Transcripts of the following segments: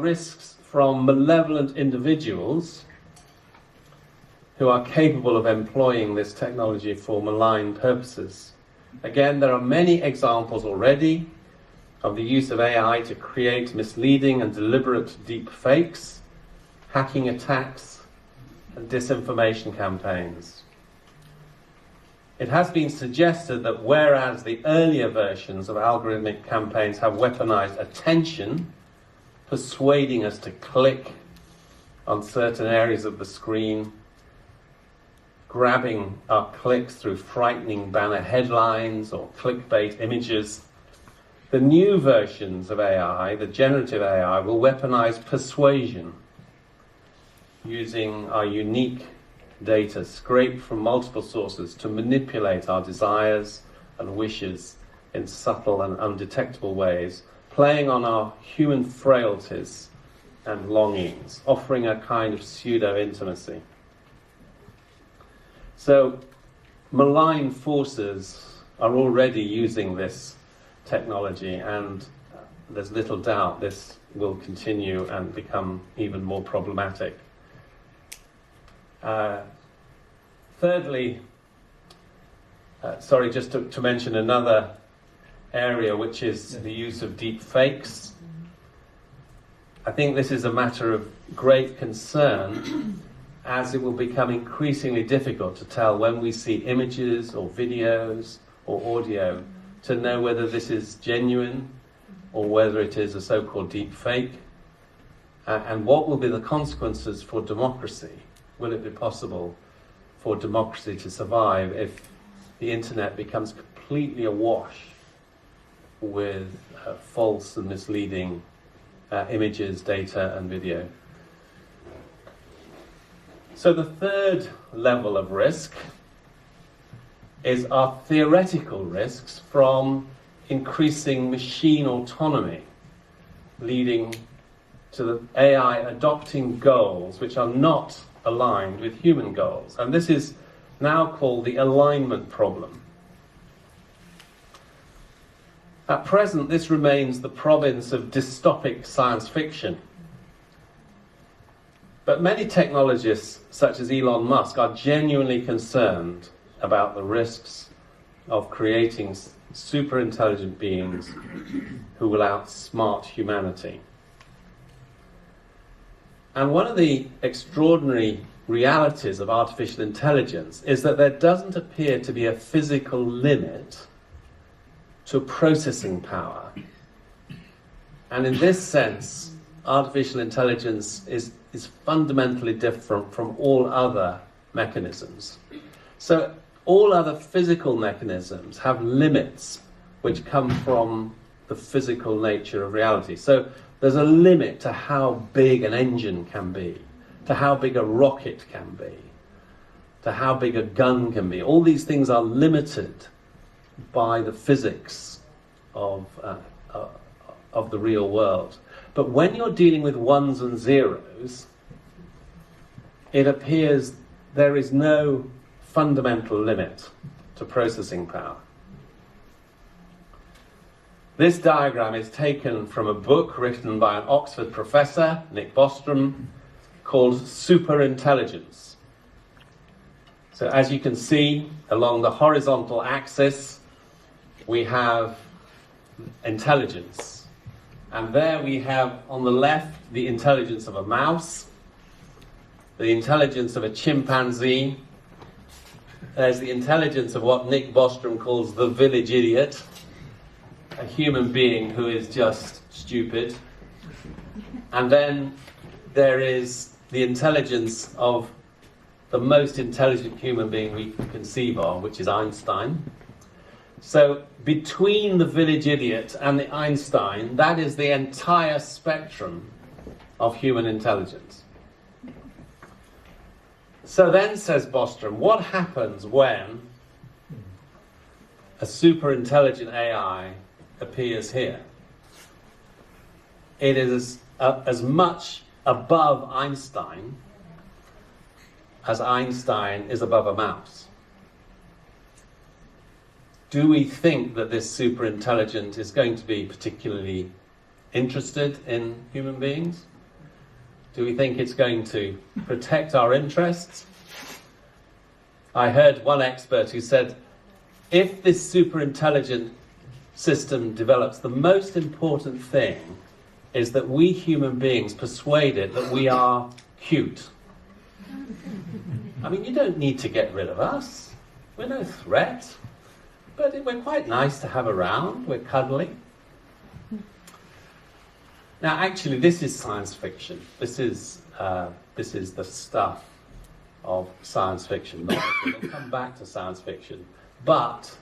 risks from malevolent individuals who are capable of employing this technology for malign purposes. Again, there are many examples already of the use of AI to create misleading and deliberate deep fakes, hacking attacks, and disinformation campaigns. It has been suggested that whereas the earlier versions of algorithmic campaigns have weaponized attention, persuading us to click on certain areas of the screen, grabbing our clicks through frightening banner headlines or clickbait images, the new versions of AI, the generative AI, will weaponize persuasion using our unique data scraped from multiple sources to manipulate our desires and wishes in subtle and undetectable ways, playing on our human frailties and longings, offering a kind of pseudo-intimacy. So, malign forces are already using this technology, and there's little doubt this will continue and become even more problematic. Thirdly, just to mention another area, which is the use of deep fakes. I think this is a matter of great concern, as it will become increasingly difficult to tell when we see images or videos or audio to know whether this is genuine or whether it is a so-called deep fake. And what will be the consequences for democracy? Will it be possible for democracy to survive if the internet becomes completely awash with false and misleading images, data, and video? So the third level of risk is our theoretical risks from increasing machine autonomy, leading to the AI adopting goals which are not aligned with human goals. And this is now called the alignment problem. At present, this remains the province of dystopic science fiction. But many technologists, such as Elon Musk, are genuinely concerned about the risks of creating super intelligent beings who will outsmart humanity. And one of the extraordinary realities of artificial intelligence is that there doesn't appear to be a physical limit to processing power. And in this sense, artificial intelligence is fundamentally different from all other mechanisms. So all other physical mechanisms have limits which come from the physical nature of reality. So there's a limit to how big an engine can be, to how big a rocket can be, to how big a gun can be. All these things are limited by the physics of the real world. But when you're dealing with ones and zeros, it appears there is no fundamental limit to processing power. This diagram is taken from a book written by an Oxford professor, Nick Bostrom, called Superintelligence. So as you can see, along the horizontal axis, we have intelligence. And there we have, on the left, the intelligence of a mouse, the intelligence of a chimpanzee. There's the intelligence of what Nick Bostrom calls the village idiot, a human being who is just stupid. And then there is the intelligence of the most intelligent human being we can conceive of, which is Einstein. So between the village idiot and the Einstein, that is the entire spectrum of human intelligence. So then, says Bostrom, what happens when a super intelligent AI appears here? It is as much above Einstein as Einstein is above a mouse. Do we think that this super intelligent is going to be particularly interested in human beings? Do we think it's going to protect our interests? I heard one expert who said, if this super intelligent system develops, the most important thing is that we human beings persuade it that we are cute. I mean, you don't need to get rid of us. We're no threat. But we're quite nice to have around. We're cuddly. Now, actually, this is science fiction. This is the stuff of science fiction. We'll come back to science fiction. But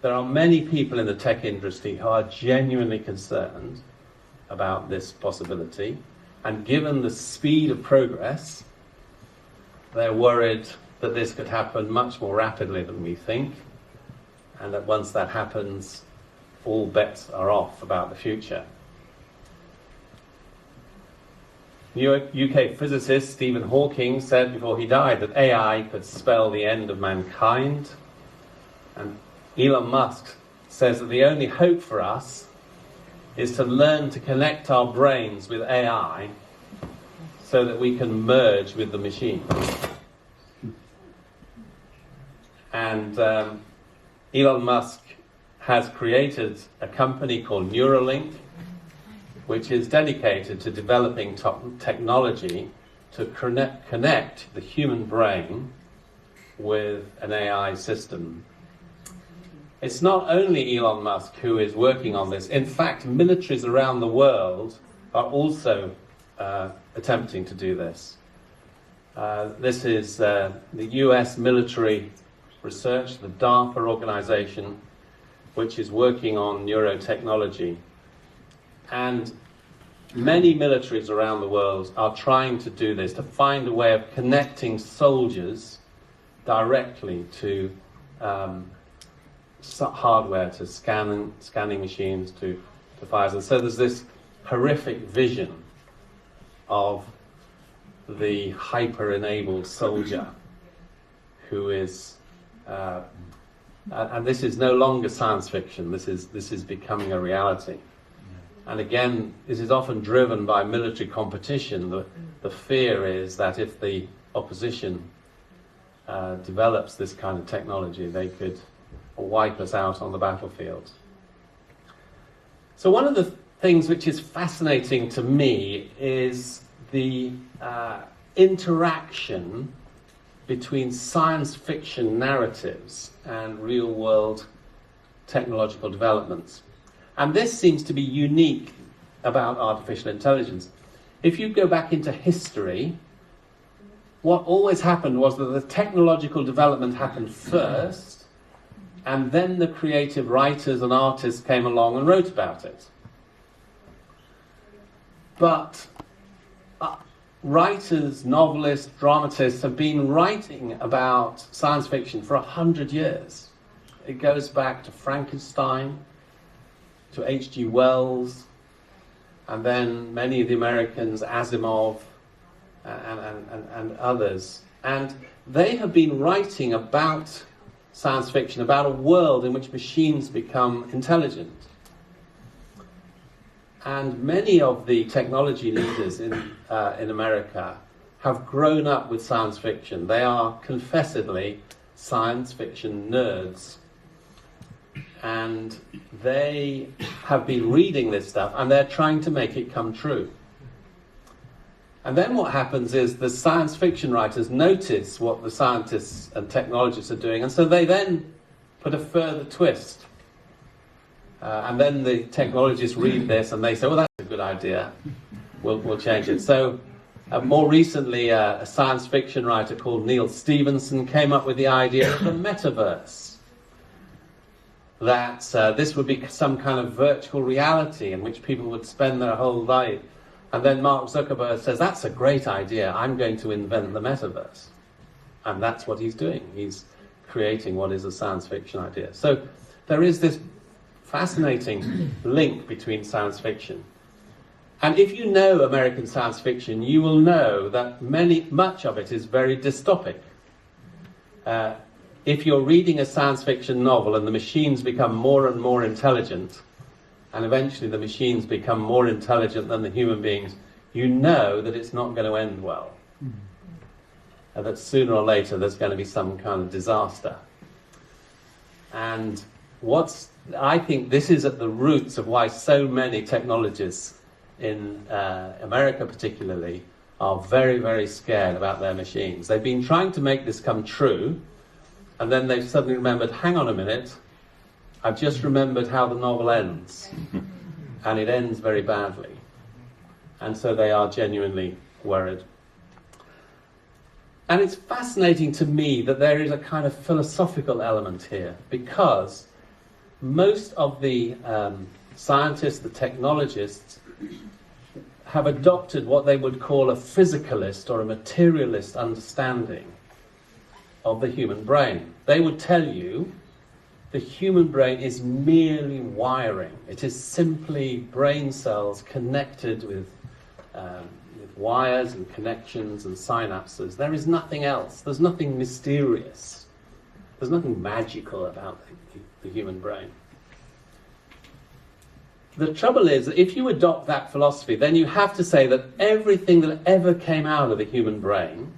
there are many people in the tech industry who are genuinely concerned about this possibility. And given the speed of progress, they're worried that this could happen much more rapidly than we think. And that once that happens, all bets are off about the future. UK physicist Stephen Hawking said before he died that AI could spell the end of mankind. And Elon Musk says that the only hope for us is to learn to connect our brains with AI so that we can merge with the machine. And Elon Musk has created a company called Neuralink, which is dedicated to developing technology to connect the human brain with an AI system. It's not only Elon Musk who is working on this. In fact, militaries around the world are also attempting to do this. This is the US military research, the DARPA organization, which is working on neurotechnology. And many militaries around the world are trying to do this, to find a way of connecting soldiers directly to hardware, to scanning machines, to fires. And so there's this horrific vision of the hyper-enabled soldier who is, and this is no longer science fiction, this is becoming a reality. And again, this is often driven by military competition. The fear is that if the opposition develops this kind of technology, they could wipe us out on the battlefield. So one of the things which is fascinating to me is the interaction between science fiction narratives and real-world technological developments. And this seems to be unique about artificial intelligence. If you go back into history, what always happened was that the technological development happened first, and then the creative writers and artists came along and wrote about it. But writers, novelists, dramatists have been writing about science fiction for 100 years. It goes back to Frankenstein, to H.G. Wells, and then many of the Americans, Asimov, and others. And they have been writing about science fiction, about a world in which machines become intelligent. And many of the technology leaders in America have grown up with science fiction. They are confessedly science fiction nerds. And they have been reading this stuff and they're trying to make it come true. And then what happens is the science fiction writers notice what the scientists and technologists are doing, and so they then put a further twist. And then the technologists read this and they say, well, that's a good idea. We'll change it. So more recently, a science fiction writer called Neil Stephenson came up with the idea of the metaverse. That this would be some kind of virtual reality in which people would spend their whole life. And then Mark Zuckerberg says, that's a great idea, I'm going to invent the metaverse. And that's what he's doing. He's creating what is a science fiction idea. So there is this fascinating link between science fiction. And if you know American science fiction, you will know that much of it is very dystopic. If you're reading a science fiction novel and the machines become more and more intelligent, and eventually the machines become more intelligent than the human beings, you know that it's not going to end well. And that sooner or later there's going to be some kind of disaster. And I think this is at the roots of why so many technologists in America particularly are very, very scared about their machines. They've been trying to make this come true, and then they've suddenly remembered, hang on a minute, I've just remembered how the novel ends, and it ends very badly. And so they are genuinely worried. And it's fascinating to me that there is a kind of philosophical element here, because most of the scientists, the technologists, have adopted what they would call a physicalist or a materialist understanding of the human brain. They would tell you the human brain is merely wiring. It is simply brain cells connected with wires and connections and synapses. There is nothing else. There's nothing mysterious. There's nothing magical about the human brain. The trouble is that if you adopt that philosophy, then you have to say that everything that ever came out of the human brain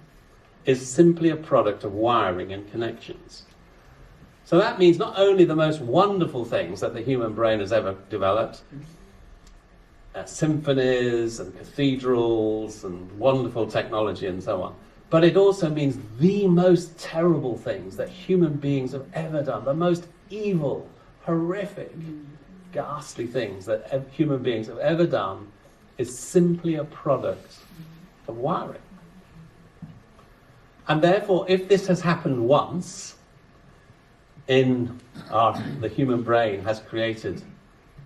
is simply a product of wiring and connections. So that means not only the most wonderful things that the human brain has ever developed, symphonies and cathedrals and wonderful technology and so on, but it also means the most terrible things that human beings have ever done, the most evil, horrific, ghastly things that human beings have ever done is simply a product of wiring. And therefore, if this has happened once, the human brain has created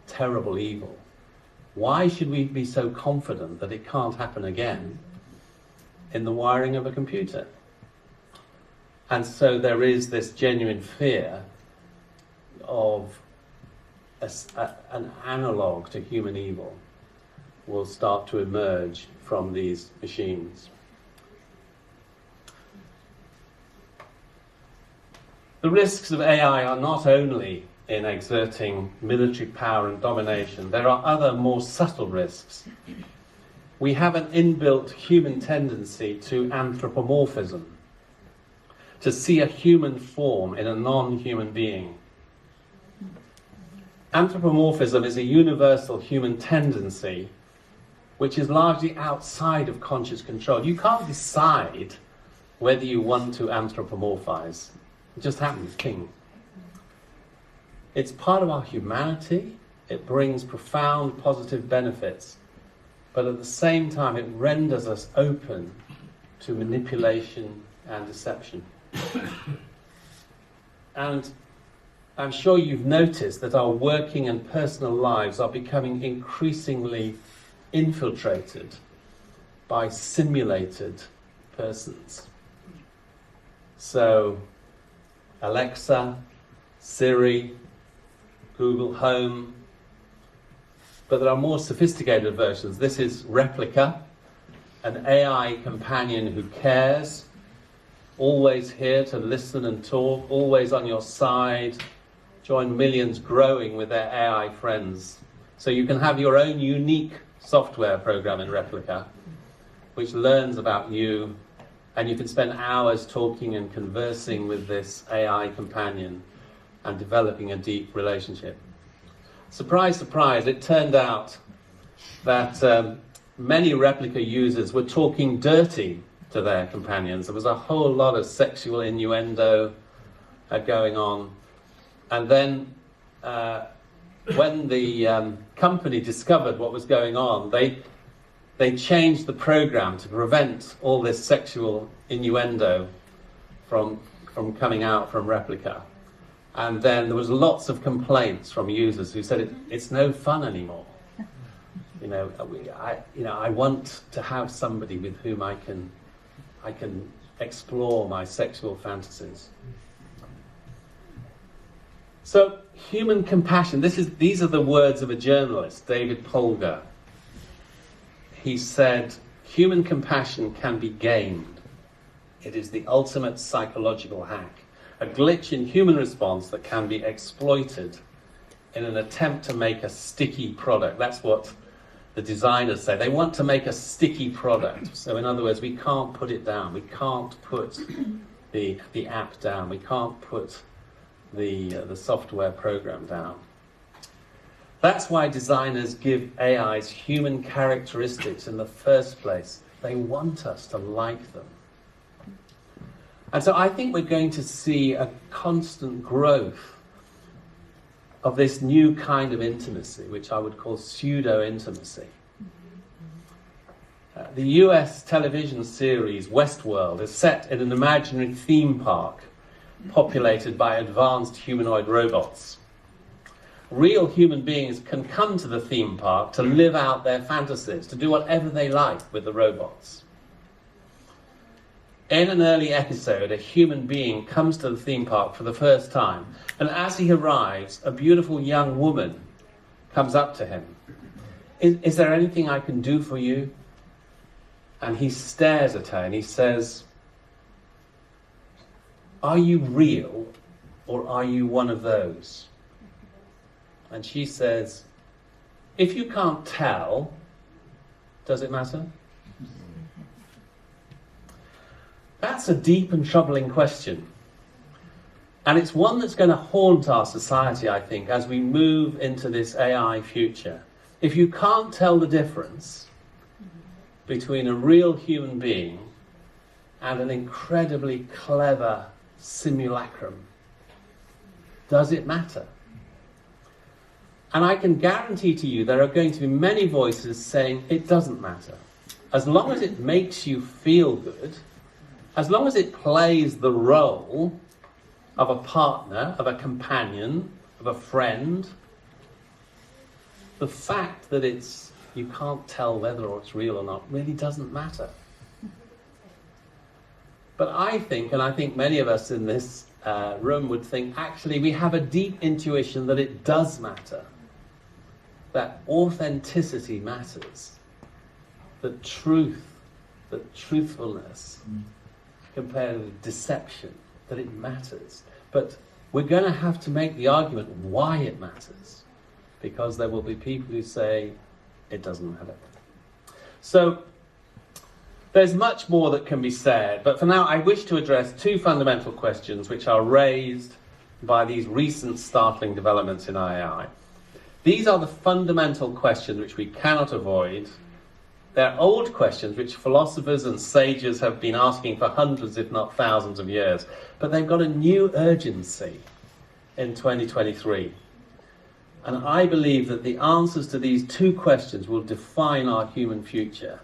terrible evil, why should we be so confident that it can't happen again in the wiring of a computer? And so there is this genuine fear of an analogue to human evil will start to emerge from these machines. The risks of AI are not only in exerting military power and domination. There are other more subtle risks. We have an inbuilt human tendency to anthropomorphism, to see a human form in a non-human being. Anthropomorphism is a universal human tendency which is largely outside of conscious control. You can't decide whether you want to anthropomorphize. It just happens, ping. It's part of our humanity. It brings profound positive benefits. But at the same time, it renders us open to manipulation and deception. And I'm sure you've noticed that our working and personal lives are becoming increasingly infiltrated by simulated persons. So, Alexa, Siri, Google Home, but there are more sophisticated versions. This is Replica, an AI companion who cares, always here to listen and talk, always on your side, join millions growing with their AI friends. So you can have your own unique software program in Replica, which learns about you, and you can spend hours talking and conversing with this AI companion and developing a deep relationship. Surprise, surprise, it turned out that many Replica users were talking dirty to their companions. There was a whole lot of sexual innuendo going on. And then when the company discovered what was going on, they changed the program to prevent all this sexual innuendo from coming out from Replica. And then there was lots of complaints from users who said it's no fun anymore. I want to have somebody with whom I can explore my sexual fantasies. So human compassion. These are the words of a journalist, David Polgar. He said, "Human compassion can be gamed. It is the ultimate psychological hack. A glitch in human response that can be exploited in an attempt to make a sticky product." That's what the designers say. They want to make a sticky product. So in other words, we can't put it down. We can't put the app down. We can't put the software program down. That's why designers give AIs human characteristics in the first place. They want us to like them. And so I think we're going to see a constant growth of this new kind of intimacy, which I would call pseudo-intimacy. The US television series Westworld is set in an imaginary theme park populated by advanced humanoid robots. Real human beings can come to the theme park to live out their fantasies, to do whatever they like with the robots. In an early episode, a human being comes to the theme park for the first time, and as he arrives, a beautiful young woman comes up to him. Is there anything I can do for you? And he stares at her and he says, are you real or are you one of those? And she says, if you can't tell, does it matter? That's a deep and troubling question. And it's one that's going to haunt our society, I think, as we move into this AI future. If you can't tell the difference between a real human being and an incredibly clever simulacrum, does it matter? And I can guarantee to you there are going to be many voices saying it doesn't matter. As long as it makes you feel good, as long as it plays the role of a partner, of a companion, of a friend, the fact that you can't tell whether or it's real or not really doesn't matter. But I think, and I think many of us in this room would think, actually we have a deep intuition that it does matter, that authenticity matters, that truth, that truthfulness compared with deception, that it matters. But we're going to have to make the argument why it matters, because there will be people who say it doesn't matter. So there's much more that can be said, but for now I wish to address two fundamental questions which are raised by these recent startling developments in AI. These are the fundamental questions which we cannot avoid. They're old questions which philosophers and sages have been asking for hundreds, if not thousands of years, but they've got a new urgency in 2023. And I believe that the answers to these two questions will define our human future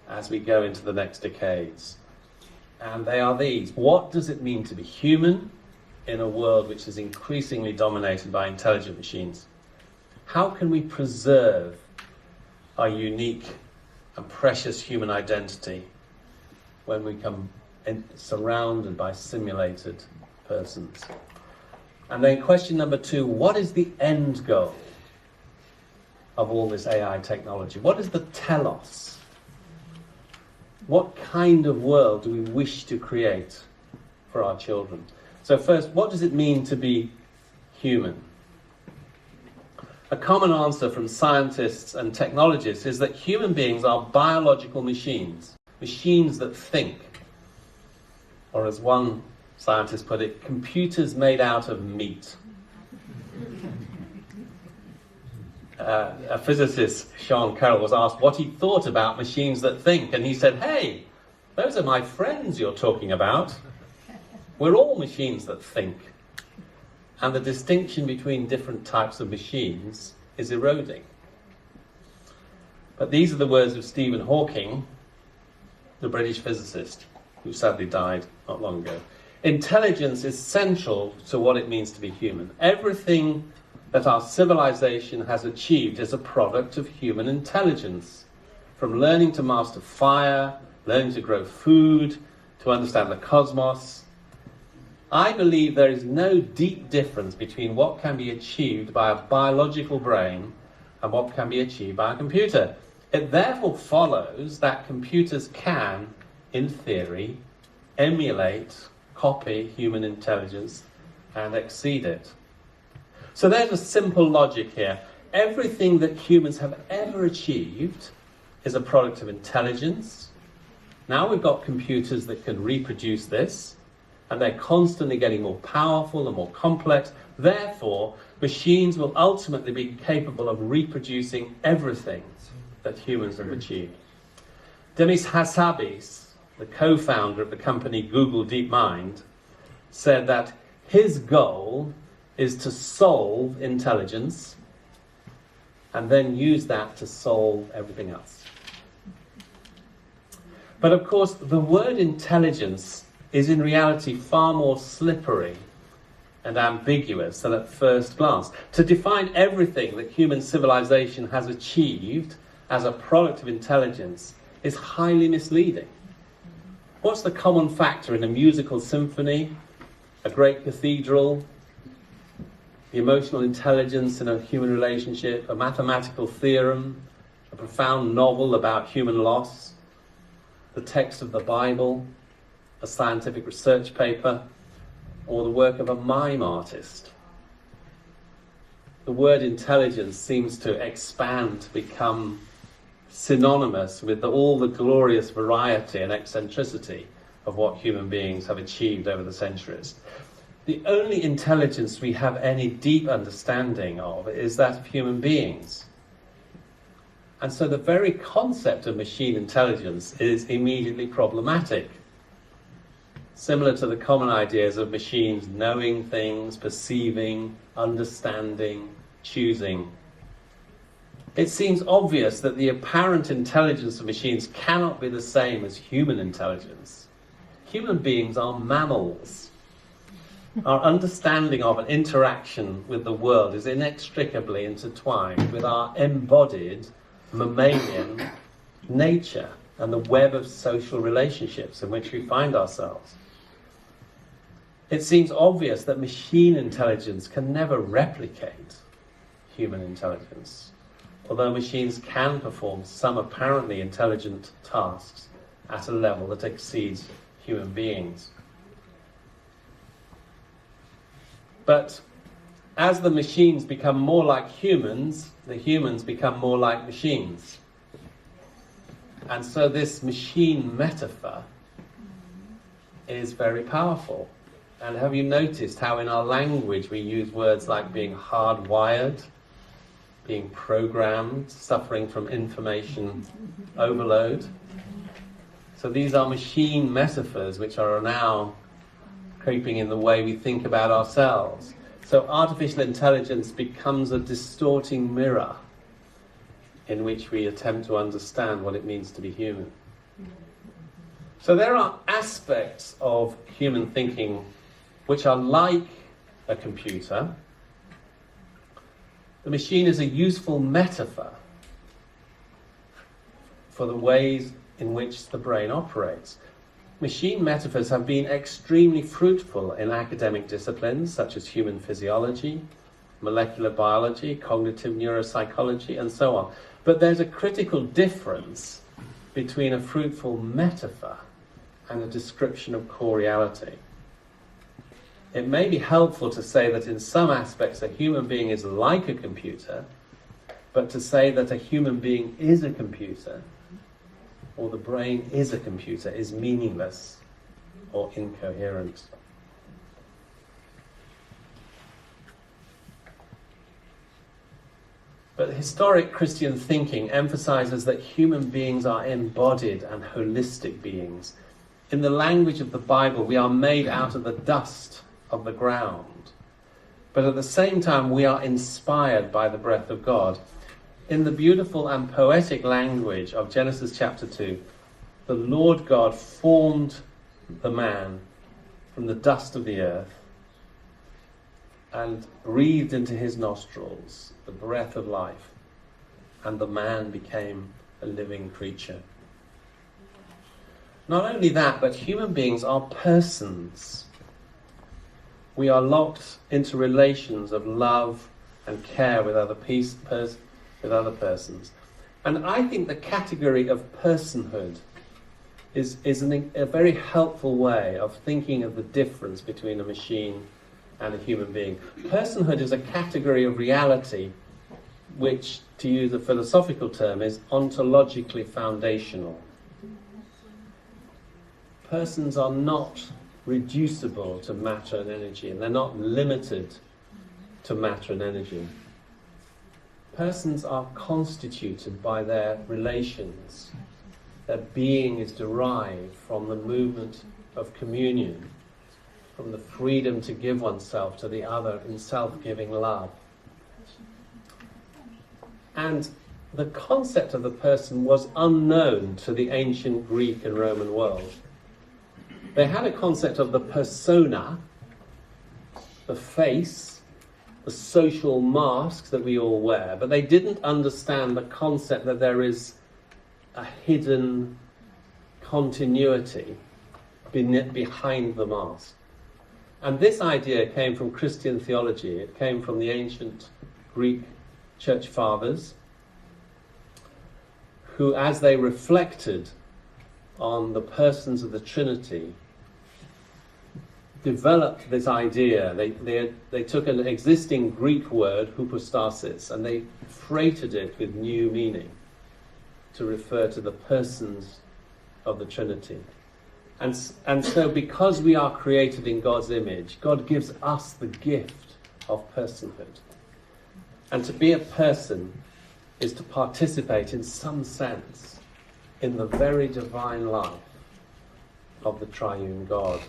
as we go into the next decades. And they are these. What does it mean to be human in a world which is increasingly dominated by intelligent machines? How can we preserve our unique and precious human identity when we come surrounded by simulated persons? And then question number two, what is the end goal of all this AI technology? What is the telos? What kind of world do we wish to create for our children? So first, what does it mean to be human? A common answer from scientists and technologists is that human beings are biological machines, machines that think. Or as one scientist put it, computers made out of meat. A physicist, Sean Carroll, was asked what he thought about machines that think, and he said, hey, those are my friends you're talking about. We're all machines that think. And the distinction between different types of machines is eroding. But these are the words of Stephen Hawking, the British physicist, who sadly died not long ago. Intelligence is central to what it means to be human. Everything that our civilization has achieved is a product of human intelligence. From learning to master fire, learning to grow food, to understand the cosmos. I believe there is no deep difference between what can be achieved by a biological brain and what can be achieved by a computer. It therefore follows that computers can, in theory, emulate, copy human intelligence and exceed it. So there's a simple logic here. everything that humans have ever achieved is a product of intelligence. Now we've got computers that can reproduce this, and they're constantly getting more powerful and more complex. Therefore, machines will ultimately be capable of reproducing everything that humans have achieved. Demis Hassabis, the co-founder of the company Google DeepMind, said that his goal is to solve intelligence and then use that to solve everything else. But of course, the word intelligence is in reality far more slippery and ambiguous than at first glance. To define everything that human civilization has achieved as a product of intelligence is highly misleading. What's the common factor in a musical symphony, a great cathedral, the emotional intelligence in a human relationship, a mathematical theorem, a profound novel about human loss, the text of the Bible, a scientific research paper, or the work of a mime artist? The word intelligence seems to expand to become synonymous with all the glorious variety and eccentricity of what human beings have achieved over the centuries. The only intelligence we have any deep understanding of is that of human beings. And so the very concept of machine intelligence is immediately problematic. Similar to the common ideas of machines knowing things, perceiving, understanding, choosing. It seems obvious that the apparent intelligence of machines cannot be the same as human intelligence. Human beings are mammals. Our understanding of an interaction with the world is inextricably intertwined with our embodied mammalian nature and the web of social relationships in which we find ourselves. It seems obvious that machine intelligence can never replicate human intelligence, although machines can perform some apparently intelligent tasks at a level that exceeds human beings. But as the machines become more like humans, the humans become more like machines. And so this machine metaphor is very powerful. And have you noticed how in our language we use words like being hardwired, being programmed, suffering from information overload? So these are machine metaphors which are now creeping in the way we think about ourselves. So artificial intelligence becomes a distorting mirror in which we attempt to understand what it means to be human. So there are aspects of human thinking which are like a computer. The machine is a useful metaphor for the ways in which the brain operates. Machine metaphors have been extremely fruitful in academic disciplines such as human physiology, molecular biology, cognitive neuropsychology, and so on. But there's a critical difference between a fruitful metaphor and a description of core reality. It may be helpful to say that in some aspects a human being is like a computer, but to say that a human being is a computer, or the brain is a computer, is meaningless or incoherent. But historic Christian thinking emphasizes that human beings are embodied and holistic beings. In the language of the Bible, we are made out of the dust of the ground. But at the same time, we are inspired by the breath of God. In the beautiful and poetic language of Genesis chapter 2, the Lord God formed the man from the dust of the earth and breathed into his nostrils the breath of life, and the man became a living creature. Not only that, but human beings are persons. We are locked into relations of love and care with other persons. And I think the category of personhood is a very helpful way of thinking of the difference between a machine and a human being. Personhood is a category of reality which, to use a philosophical term, is ontologically foundational. Persons are not reducible to matter and energy, and they're not limited to matter and energy. Persons are constituted by their relations. Their being is derived from the movement of communion, from the freedom to give oneself to the other in self-giving love. And the concept of the person was unknown to the ancient Greek and Roman world. They had a concept of the persona, the face, the social mask that we all wear, but they didn't understand the concept that there is a hidden continuity behind the mask. And this idea came from Christian theology. It came from the ancient Greek church fathers, who, as they reflected on the persons of the Trinity, developed this idea. They took an existing Greek word, hypostasis, and they freighted it with new meaning to refer to the persons of the Trinity. And so because we are created in God's image, God gives us the gift of personhood. And to be a person is to participate in some sense in the very divine life of the triune God.